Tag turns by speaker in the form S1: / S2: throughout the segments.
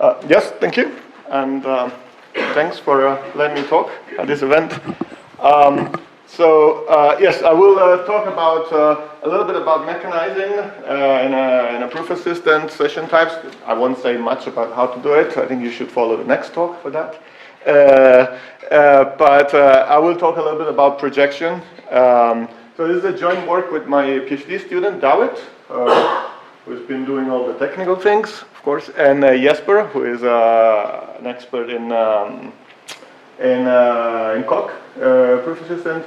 S1: Yes, thank you, and thanks for letting me talk at this event. Yes, I will talk about a little bit about mechanizing in a proof assistant session types. I won't say much about how to do it. I think you should follow the next talk for that. But I will talk a little bit about projection. So this is a joint work with my PhD student, Dawit, who's been doing all the technical things, of course, and Jesper, who is an expert in COC, proof assistant.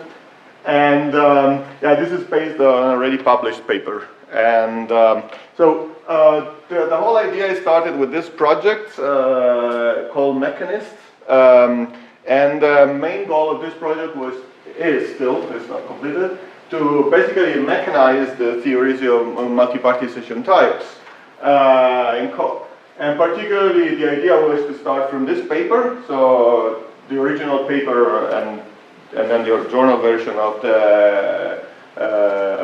S1: And yeah, this is based on an already published paper. And the whole idea started with this project called Mechanised. And the main goal of this project it's not completed, to basically mechanize the theories of multi-party session types in COC. And particularly the idea was to start from this paper, so the original paper and then the journal version of the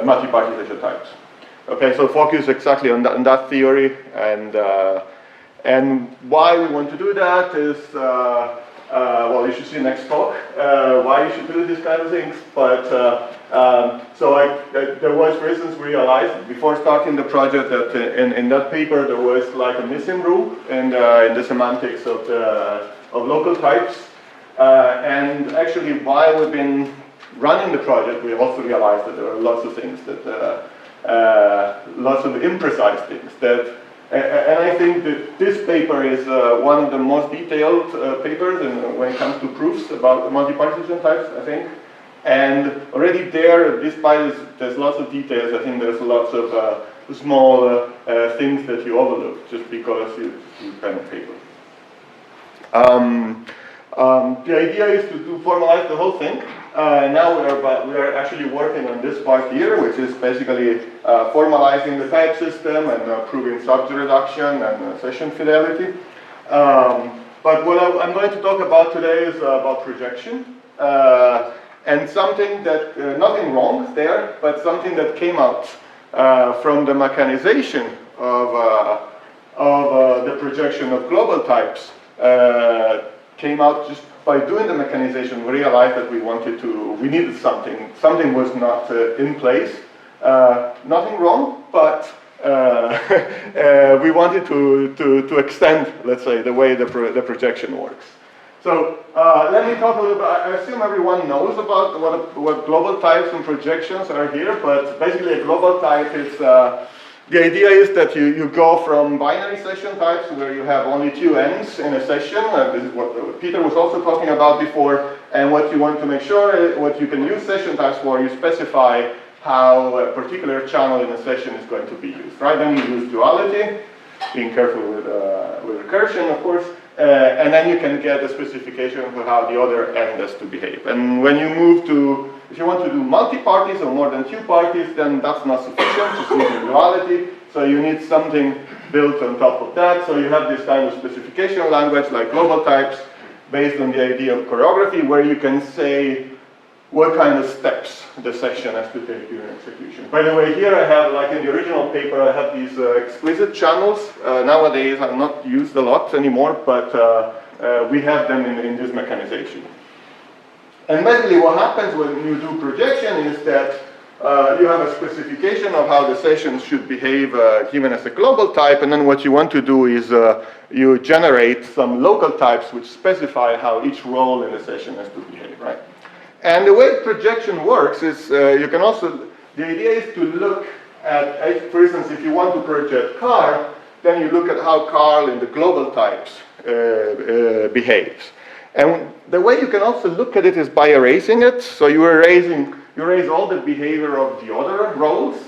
S1: multi-party session types. Okay, so focus exactly on that theory, and why we want to do that is, well, you should see next talk, why you should do these kind of things, but there was, for instance, realized before starting the project that in that paper there was like a missing rule in the semantics of local types. And actually, while we've been running the project, we also realized that there are lots of things lots of imprecise things that, and I think that this paper is one of the most detailed papers when it comes to proofs about multi-party session types, I think. And already there, despite there's lots of details, I think there's lots of small things that you overlook just because you pen and paper. The idea is to formalize the whole thing. Now we are actually working on this part here, which is basically formalizing the type system and proving subject reduction and session fidelity. But what I'm going to talk about today is about projection. And something that, nothing wrong there, but something that came out from the mechanization of the projection of global types came out just by doing the mechanization. We realized that we needed something was not in place. Nothing wrong, but we wanted to extend, let's say, the way the projection works. So let me talk a little bit. I assume everyone knows about what global types and projections are here, but basically a global type is, the idea is that you go from binary session types where you have only two ends in a session. This is what Peter was also talking about before. And what you want to make sure, what you can use session types for, you specify how a particular channel in a session is going to be used, right? Then you use duality, being careful with recursion, of course. And then you can get a specification for how the other end has to behave. And when you move to, if you want to do multi-parties or more than two parties, then that's not sufficient, just using duality. So you need something built on top of that. So you have this kind of specification language like global types based on the idea of choreography, where you can say what kind of steps the session has to take during execution. By the way, here I have, like in the original paper, I have these exquisite channels. Nowadays are not used a lot anymore, but we have them in this mechanization. And basically what happens when you do projection is that you have a specification of how the session should behave given as a global type, and then what you want to do is you generate some local types which specify how each role in the session has to behave, right? And the way projection works is you can also, the idea is to look at, for instance, if you want to project car, then you look at how car in the global types behaves. And the way you can also look at it is by erasing it. So you erase all the behavior of the other roles,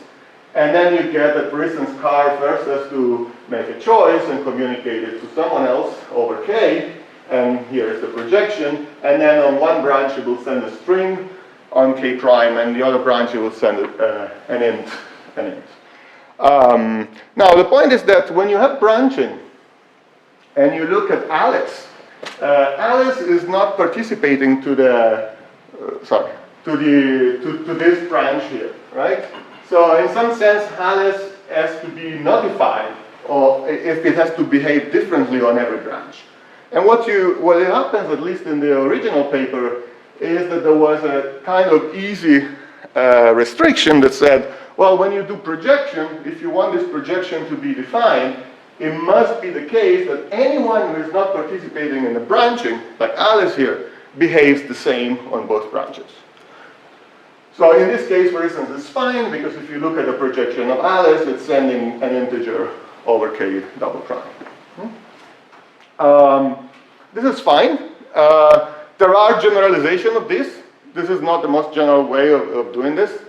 S1: and then you get that, for instance, car first has to make a choice and communicate it to someone else over K. And here is the projection, and then on one branch it will send a string on K prime, and the other branch it will send an int. Now the point is that when you have branching, and you look at Alice, Alice is not participating to this branch here, right? So in some sense, Alice has to be notified or if it has to behave differently on every branch. And what happens, at least in the original paper, is that there was a kind of easy restriction that said, well, when you do projection, if you want this projection to be defined, it must be the case that anyone who is not participating in the branching, like Alice here, behaves the same on both branches. So in this case, for instance, it's fine, because if you look at the projection of Alice, it's sending an integer over k double prime. This is fine. There are generalization of this. This is not the most general way of doing this.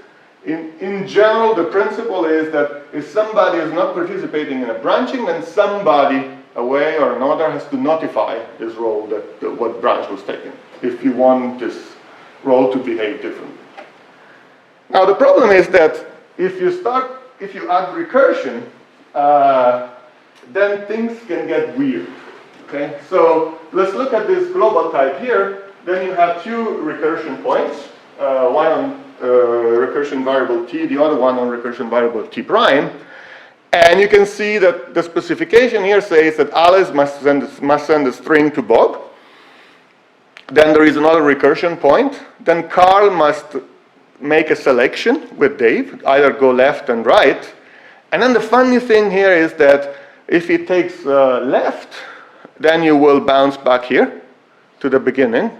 S1: In general, the principle is that if somebody is not participating in a branching, then somebody, a way or another, has to notify this role that what branch was taken, if you want this role to behave differently. Now the problem is that if you add recursion, then things can get weird. Okay, so let's look at this global type here. Then you have two recursion points, one on recursion variable t, the other one on recursion variable t prime. And you can see that the specification here says that Alice must send a string to Bob. Then there is another recursion point. Then Carl must make a selection with Dave, either go left and right. And then the funny thing here is that if he takes left, then you will bounce back here to the beginning.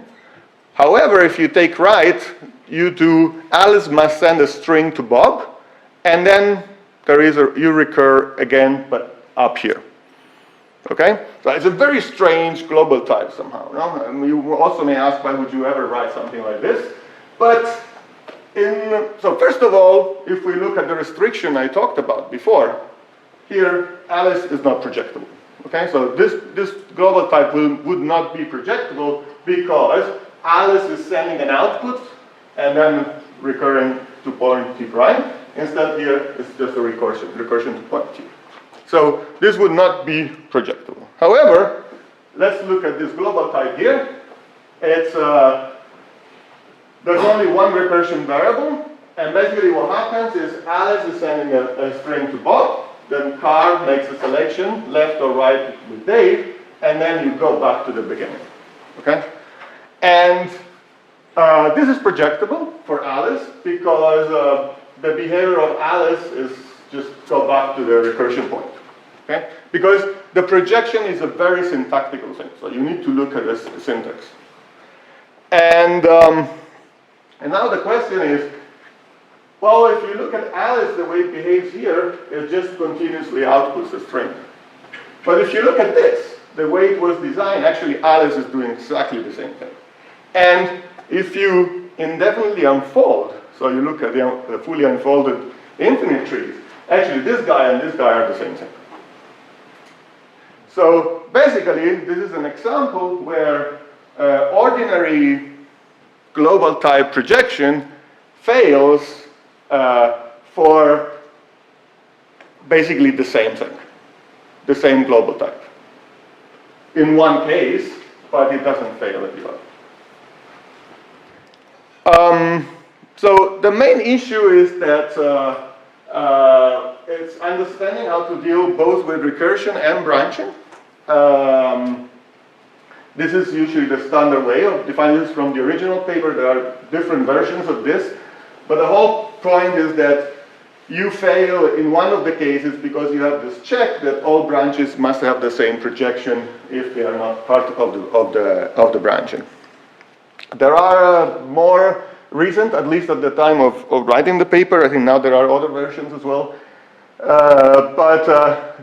S1: However, if you take right, Alice must send a string to Bob, and then you recur again, but up here. Okay? So it's a very strange global type somehow. No? And you also may ask, why would you ever write something like this? But so first of all, if we look at the restriction I talked about before, here Alice is not projectable. Okay, so this global type would not be projectable because Alice is sending an output and then recurring to point t prime. Instead here it's just a recursion to point t. So this would not be projectable. However, let's look at this global type here. It's there's only one recursion variable, and basically what happens is Alice is sending a string to Bob, then Carl makes a selection, left or right with Dave, and then you go back to the beginning. Okay? And this is projectable for Alice because the behavior of Alice is just go back to the recursion point. Okay? Because the projection is a very syntactical thing, so you need to look at this syntax. And now the question is, well, if you look at Alice, the way it behaves here, it just continuously outputs a string. But if you look at this, the way it was designed, actually Alice is doing exactly the same thing. And if you indefinitely unfold, so you look at the fully unfolded infinite trees, actually this guy and this guy are the same thing. So basically, this is an example where ordinary global type projection fails for basically the same thing, the same global type. In one case, but it doesn't fail at the other. So the main issue is that it's understanding how to deal both with recursion and branching. This is usually the standard way of defining this from the original paper. There are different versions of this, but the whole point is that you fail in one of the cases because you have this check that all branches must have the same projection if they are not part of the branching. There are more recent, at least at the time of writing the paper. I think now there are other versions as well. But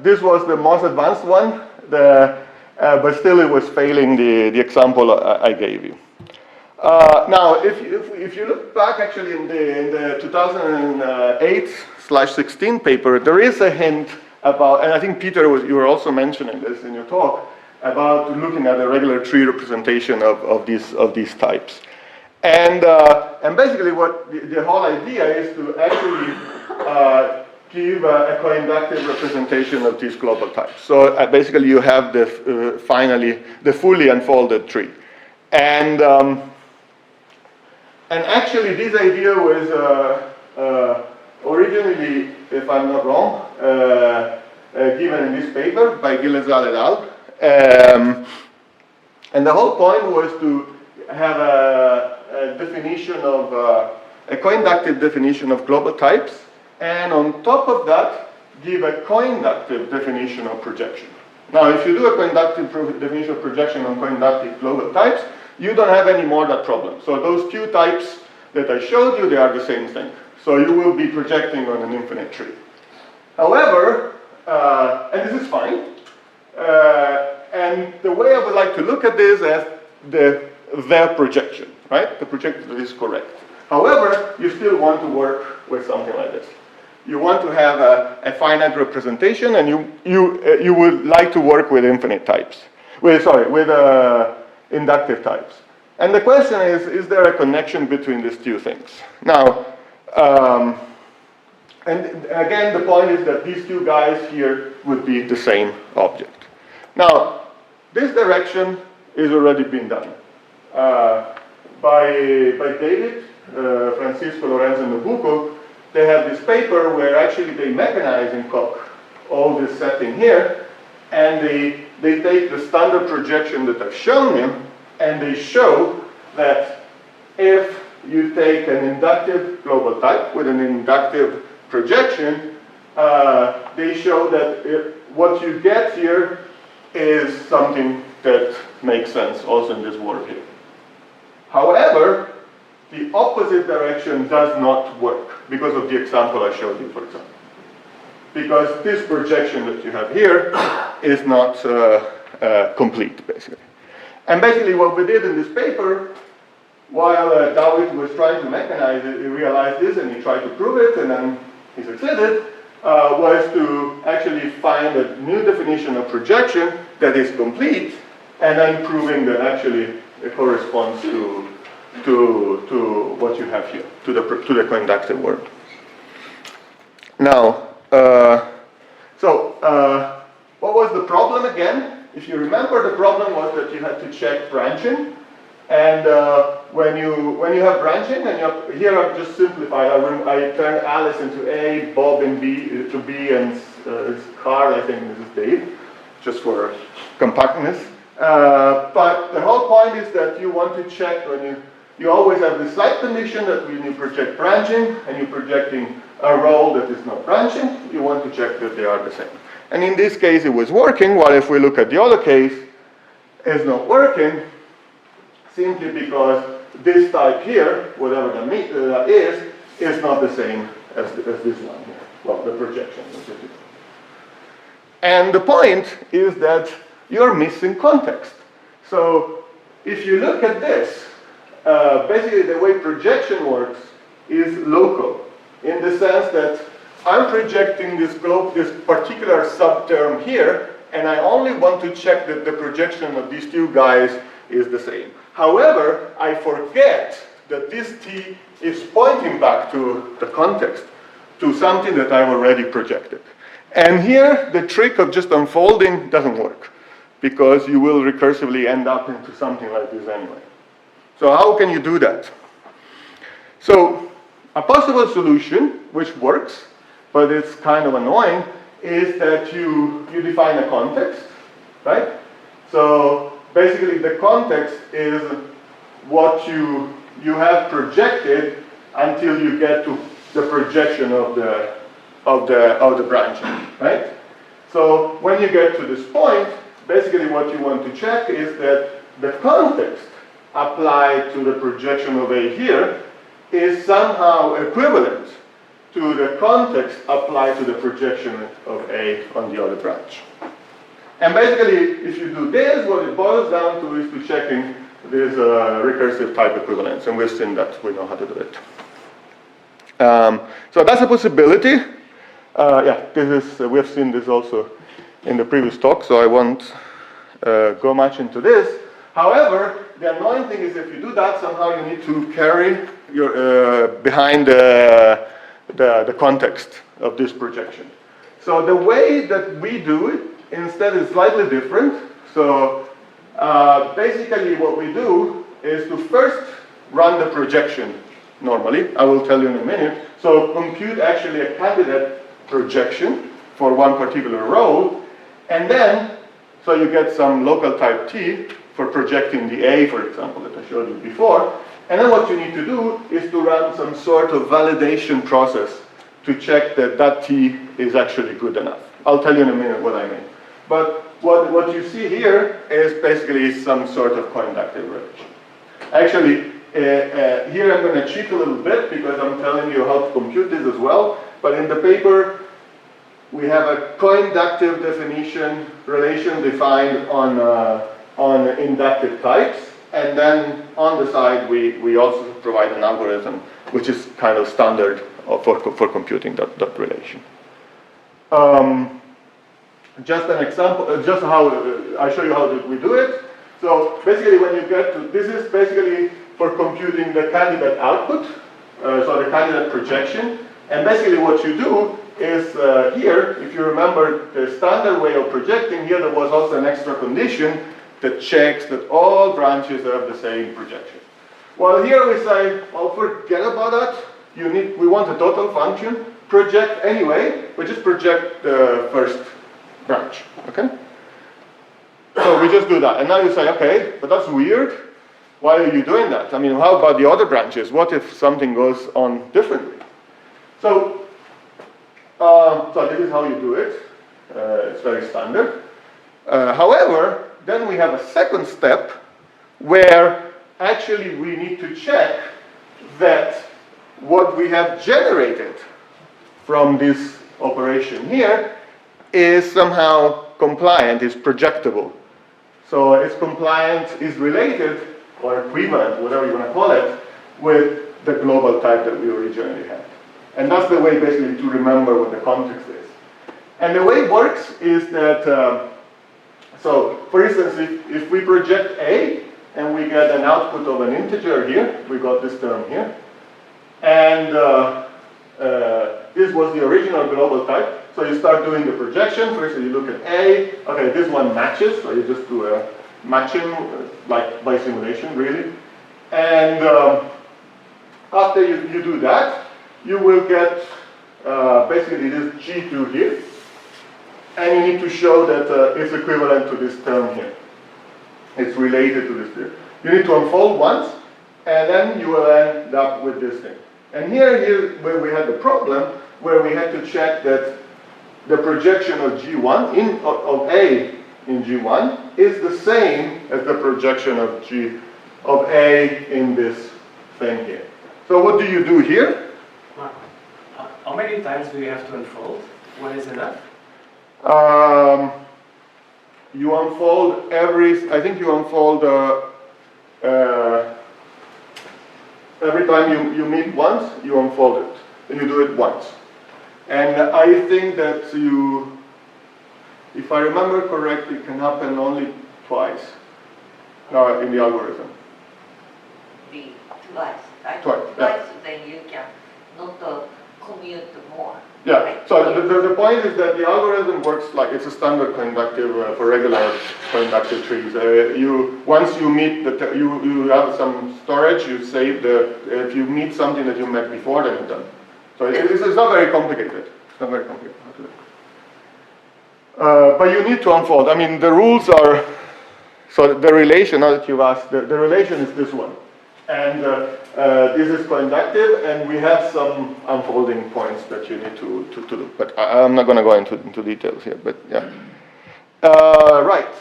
S1: this was the most advanced one. But still it was failing the example I gave you. Now, if you look back actually in the 2008/16 paper, there is a hint about, and I think Peter, you were also mentioning this in your talk, about looking at a regular tree representation of these types. And basically what the whole idea is to actually give a coinductive representation of these global types. So basically you have finally the fully unfolded tree. And actually this idea was originally, if I'm not wrong, given in this paper by Gilles-Al et al. And the whole point was to have a definition of, a coinductive definition of global types, and on top of that, give a coinductive definition of projection. Now, if you do a coinductive definition of projection on coinductive global types, you don't have any more that problem. So those two types that I showed you, they are the same thing. So you will be projecting on an infinite tree. However, and this is fine, and the way I would like to look at this as their projection, right? The projection is correct. However, you still want to work with something like this. You want to have a finite representation, and you would like to work with infinite types. With inductive types. And the question is there a connection between these two things? Now, and again, the point is that these two guys here would be the same object. Now, this direction is already been done by David, Francisco, Lorenzo, and Nabucco. They have this paper where actually they mechanize in Coq all this setting here, and they take the standard projection that I've shown you, and they show that if you take an inductive global type with an inductive projection, they show that what you get here is something that makes sense also in this world here. However, the opposite direction does not work because of the example I showed you, for example. Because this projection that you have here is not complete, basically. And basically what we did in this paper, while Dawit was trying to mechanize it, he realized this and he tried to prove it, and then he succeeded, was to actually find a new definition of projection that is complete, and then proving that actually it corresponds to what you have here, to the coinductive world. Now, what was the problem again? If you remember, the problem was that you had to check branching, and when you have branching, and here I've just simplified. I turned Alice into A, Bob in B to B, and Carl, I think this is Dave, just for compactness. But the whole point is that you want to check when you always have the slight condition that when you project branching and you're projecting a row that is not branching, you want to check that they are the same. And in this case it was working, while if we look at the other case, it's not working, simply because this type here, whatever that is not the same as this one here. Well, the projection. And the point is that you're missing context. So if you look at this, basically the way projection works is local, in the sense that I'm projecting this particular subterm here, and I only want to check that the projection of these two guys is the same. However, I forget that this T is pointing back to the context, to something that I've already projected. And here, the trick of just unfolding doesn't work, because you will recursively end up into something like this anyway. So how can you do that? So a possible solution, which works, but it's kind of annoying, is that you define a context, right? So basically the context is what you have projected until you get to the projection of the branching, right? So when you get to this point, basically what you want to check is that the context applied to the projection of A here is somehow equivalent to the context applied to the projection of A on the other branch. And basically, if you do this, what it boils down to is to checking this recursive type equivalence, and we've seen that, we know how to do it. So that's a possibility. We have seen this also in the previous talk, so I won't go much into this. However, the annoying thing is if you do that, somehow you need to carry your behind the context of this projection. So the way that we do it instead is slightly different. So basically what we do is to first run the projection normally. I will tell you in a minute. So compute actually a candidate projection for one particular row, and then, so you get some local type T for projecting the A, for example, that I showed you before, and then what you need to do is to run some sort of validation process to check that that T is actually good enough. I'll tell you in a minute what I mean. But what you see here is basically some sort of coinductive relation. Actually, here I'm going to cheat a little bit because I'm telling you how to compute this as well. But in the paper, we have a coinductive definition relation defined on inductive types. And then on the side, we also provide an algorithm which is kind of standard for computing that relation. Just an example, just how I show you how we do it. So basically, when you get to this is basically for computing the candidate output, so the candidate projection. And basically, what you do is here, if you remember the standard way of projecting, here there was also an extra condition that checks that all branches have the same projection. Well, here we say, well, forget about that. We want a total function. Project anyway, but just project the first branch, okay? So we just do that. And now you say, okay, but that's weird. Why are you doing that? I mean, how about the other branches? What if something goes on differently? So this is how you do it. It's very standard. However, then we have a second step where actually we need to check that what we have generated from this operation here is somehow compliant, is projectable. So it's compliant, is related, or equivalent, whatever you want to call it, with the global type that we originally had. And that's the way basically to remember what the context is. And the way it works is that, so for instance, if we project A, and we get an output of an integer here, we got this term here, and this was the original global type. So you start doing the projection. First you look at A. Okay, this one matches. So you just do a matching, like by simulation, really. And after you do that, you will get basically this G2 here. And you need to show that it's equivalent to this term here. It's related to this term. You need to unfold once, and then you will end up with this thing. And here where we had the problem, where we had to check that the projection of G1 of A in G1 is the same as the projection of A in this thing here. So what do you do here?
S2: How many times do you have to unfold? What is enough?
S1: You unfold I think you unfold every time you meet once, you unfold it. And you do it once. And I think that if I remember correctly, it can happen only twice in the algorithm.
S3: Twice, right?
S1: Twice,
S3: Twice, then you can not commute more.
S1: Yeah,
S3: right?
S1: so the point is that the algorithm works like it's a standard coinductive for regular coinductive trees. Once you meet you have some storage, you save if you meet something that you met before, then you're done. So it's not very complicated. It's not very complicated. But you need to unfold. I mean, the rules are, so the relation, now that you've asked, the relation is this one. And this is coinductive, and we have some unfolding points that you need to do. But I'm not going to go into details here, but yeah. Right.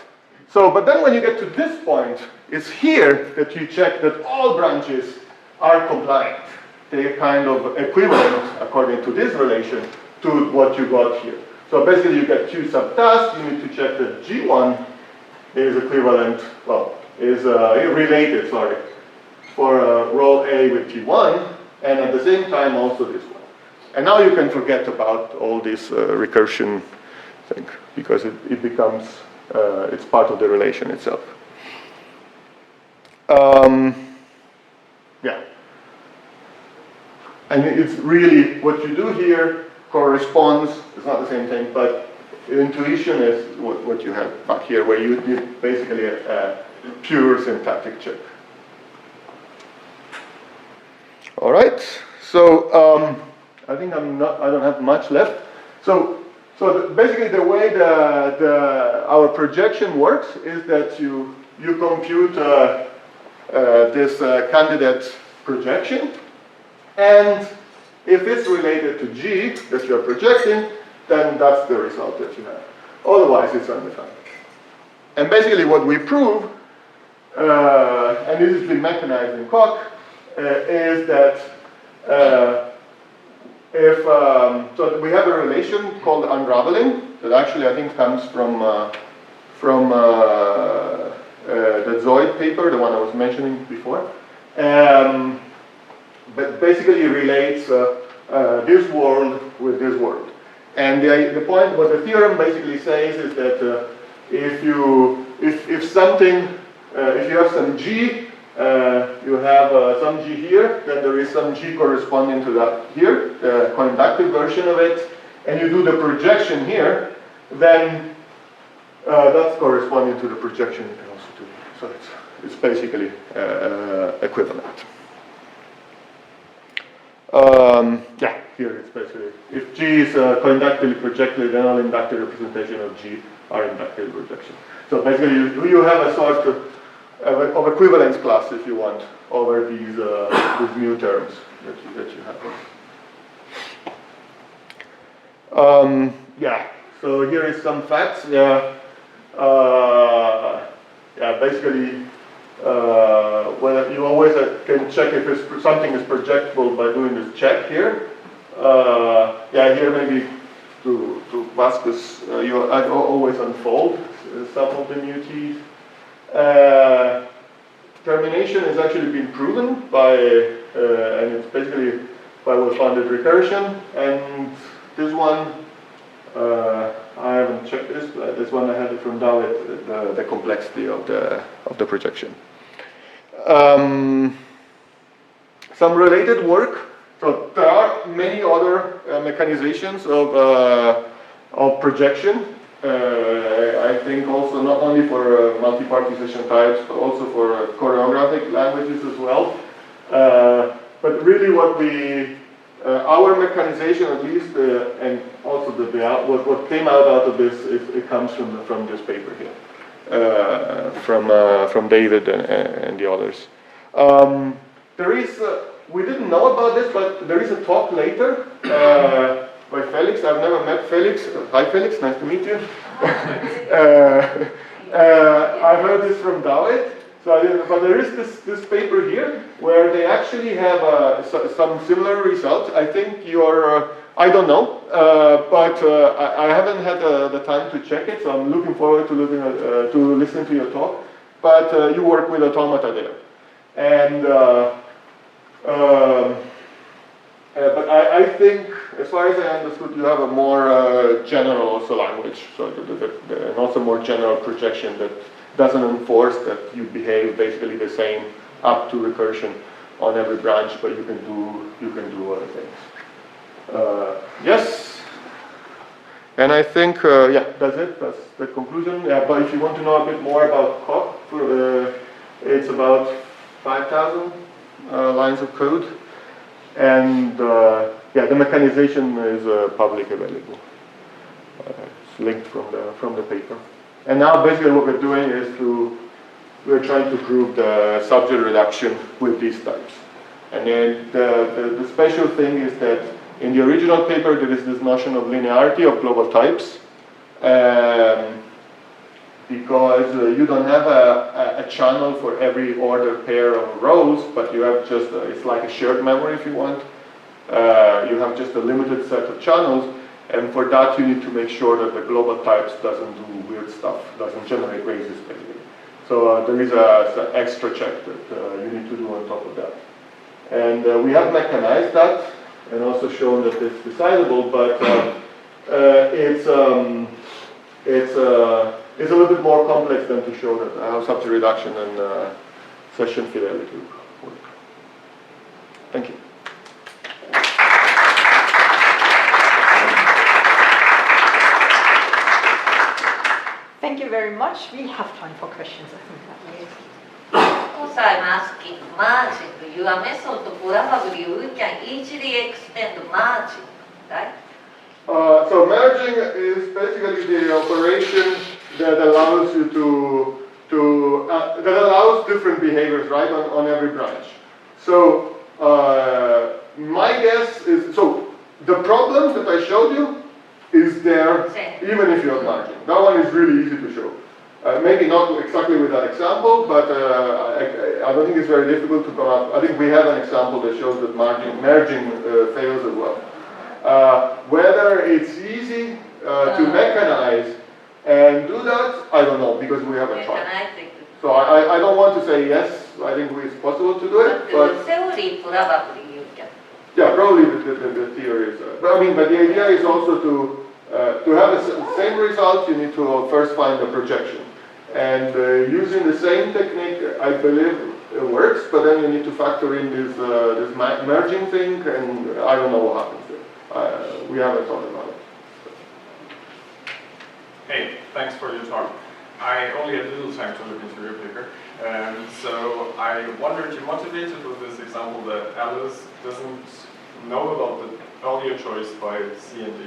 S1: So, but then when you get to this point, it's here that you check that all branches are compliant. They're kind of equivalent, according to this relation, to what you got here. So basically you get two subtasks. You need to check that G1 is equivalent, is related, for row A with G1, and at the same time also this one. And now you can forget about all this recursion thing, because it becomes, it's part of the relation itself. Yeah. And it's really, what you do here corresponds, it's not the same thing, but intuition is what you have back here, where you did basically a pure syntactic check. All right, so I think I don't have much left. So So basically the way our projection works is that you compute this candidate projection, and if it's related to G that you're projecting, then that's the result that you have. Otherwise, it's undefined. And basically what we prove, and this has been mechanized in Coq, is that so we have a relation called unraveling that actually I think comes from the Dawit paper, the one I was mentioning before. But basically relates this world with this world. And the point, what the theorem basically says is that if you have some G, you have some G here, then there is some G corresponding to that here, the coinductive version of it, and you do the projection here, then that's corresponding to the projection you can also do. So it's basically equivalent. Yeah, here it's basically, if G is coinductively projected, then all inductive representation of G are inductive projection. So basically you have a sort of equivalence class, if you want, over these new terms that you have. Yeah, so here is some facts. Yeah, basically, well, you always can check if something is projectable by doing this check here. Yeah, here maybe to Vasquez, I always unfold some of the mu t's. Termination has actually been proven by, and it's basically by well-founded recursion. And this one, I haven't checked this, but this one I had it from Dawit, the complexity of the projection. Some related work. So there are many other mechanizations of projection. I think also not only for multi-party session types, but also for choreographic languages as well. But really what our mechanization at least, and also what came out of this, it comes from this paper here, from David and the others. There is, we didn't know about this, but there is a talk later by Felix. I've never met Felix. Hi Felix, nice to meet you. I heard this from Dawit. But there is this paper here where they actually have some similar results. I think I don't know, but I haven't had the time to check it, so I'm looking forward to listening to your talk. But you work with automata there. And but I think, as far as I understood, you have a more general also language, so and also more general projection that doesn't enforce that you behave basically the same up to recursion on every branch, but you can do other things. Yes, and I think yeah, that's it. That's the conclusion. Yeah, but if you want to know a bit more about Coq, it's about 5,000 lines of code. And yeah, the mechanization is publicly available. It's linked from the paper. And now basically what we're doing is we're trying to prove the subject reduction with these types. And then the special thing is that in the original paper there is this notion of linearity of global types. Because you don't have a channel for every ordered pair of rows, but you have just, it's like a shared memory if you want. You have just a limited set of channels, and for that you need to make sure that the global types doesn't do weird stuff, doesn't generate raises basically. So there is an extra check that you need to do on top of that. And we have mechanized that, and also shown that it's decidable, but it's a little bit more complex than to show that how subject reduction and session fidelity work. Thank you.
S4: Thank you very much. We have time for questions, I think.
S3: Of course, I'm asking merging. Your method probably we can easily extend merging, right?
S1: So merging is basically the operation that allows you that allows different behaviors, right, on every branch. So my guess is, so the problem that I showed you is there even if you have merging. That one is really easy to show. Maybe not exactly with that example, but I don't think it's very difficult to come up. I think we have an example that shows that merging fails as well. Whether it's easy to mechanize and do that, I don't know, because we haven't tried. So I don't want to say yes, I think it's possible to do it,
S3: but the theory probably you can.
S1: Yeah, probably the theory is, but the idea is also to have the same result, you need to first find the projection. And using the same technique, I believe it works, but then you need to factor in this merging thing, and I don't know what happens there. We haven't thought about it.
S5: Hey, thanks for your talk. I only had little time to look into your paper, so I wondered, you motivated with this example that Alice doesn't know about the earlier choice by C and D,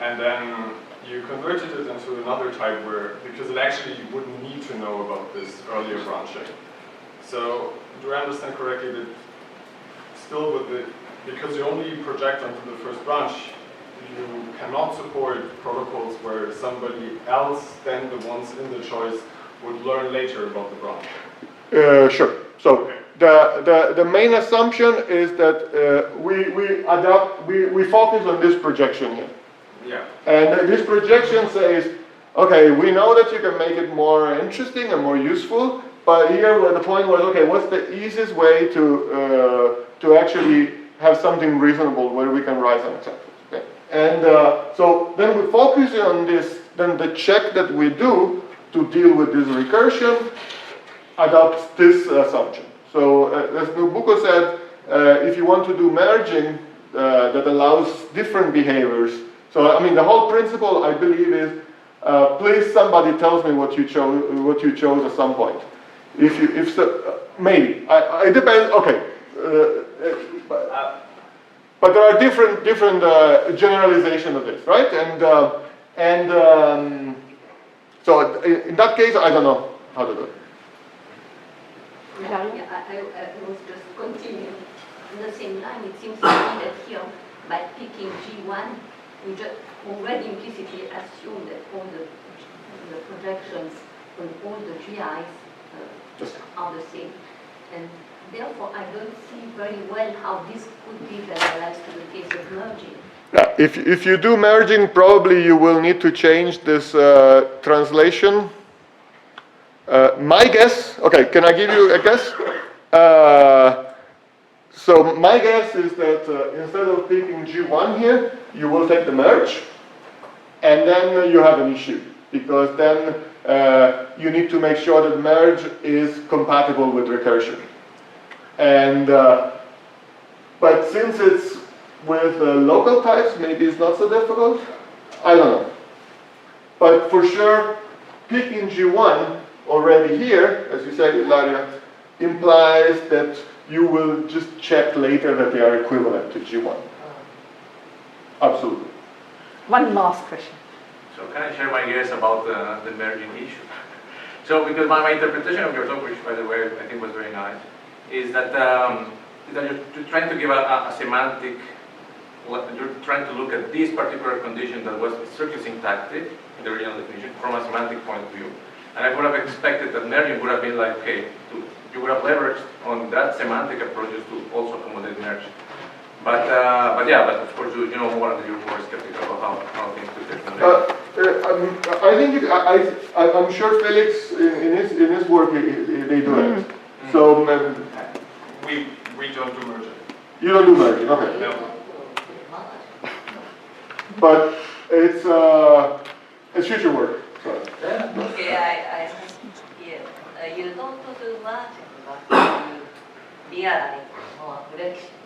S5: and then you converted it into another type where, because it actually you wouldn't need to know about this earlier branching. So, do I understand correctly that still with the, because you only project onto the first branch, you cannot support protocols where somebody else than the ones in the choice would learn later about the branch?
S1: Sure. So okay. The main assumption is that we focus on this projection here.
S5: Yeah.
S1: And this projection says, okay, we know that you can make it more interesting and more useful, but here where the point was, okay, what's the easiest way to actually have something reasonable where we can rise on examples? Okay. And so then we focus on this, then the check that we do to deal with this recursion adopts this assumption. So as Nabucco said, if you want to do merging that allows different behaviors, so the whole principle I believe is, please somebody tells me what you chose at some point. If so, maybe it depends. Okay, but there are different generalization of this, right? So in that case, I don't know how to do it.
S3: Yeah, I was just continuing on the same line. It seems to me that here, by picking G1, we just already implicitly assume that all the projections on all the GIs are the same. And therefore, I don't see very well how this could be generalized to the case of merging.
S1: Yeah, if you do merging, probably you will need to change this translation. My guess, okay, can I give you a guess? So my guess is that instead of picking G1 here, you will take the merge, and then you have an issue, because then you need to make sure that merge is compatible with recursion. And but since it's with local types, maybe it's not so difficult. I don't know. But for sure, picking G1 already here, as you said, Ilaria, implies that you will just check later that they are equivalent to G1. Absolutely.
S4: One last question.
S6: So can I share my guess about the merging issue? So because my interpretation of your talk, which by the way I think was very nice, is that you're trying to give a semantic, you're trying to look at this particular condition that was strictly syntactic in the original definition from a semantic point of view. And I would have expected that merging would have been like, okay, you would have leveraged on that semantic approaches to also accommodate merge. But of course you're more skeptical about how things could take from there.
S1: I think I'm sure Felix in his work they do it. So
S5: we don't do merging.
S1: You don't do merging, okay.
S5: No.
S1: But it's future work. So.
S3: Okay, I you don't do merging, but you realize or flexible.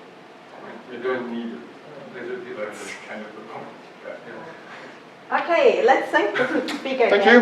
S5: We don't need it. That's kind of the point.
S4: Okay, let's thank the speaker.
S1: Thank you.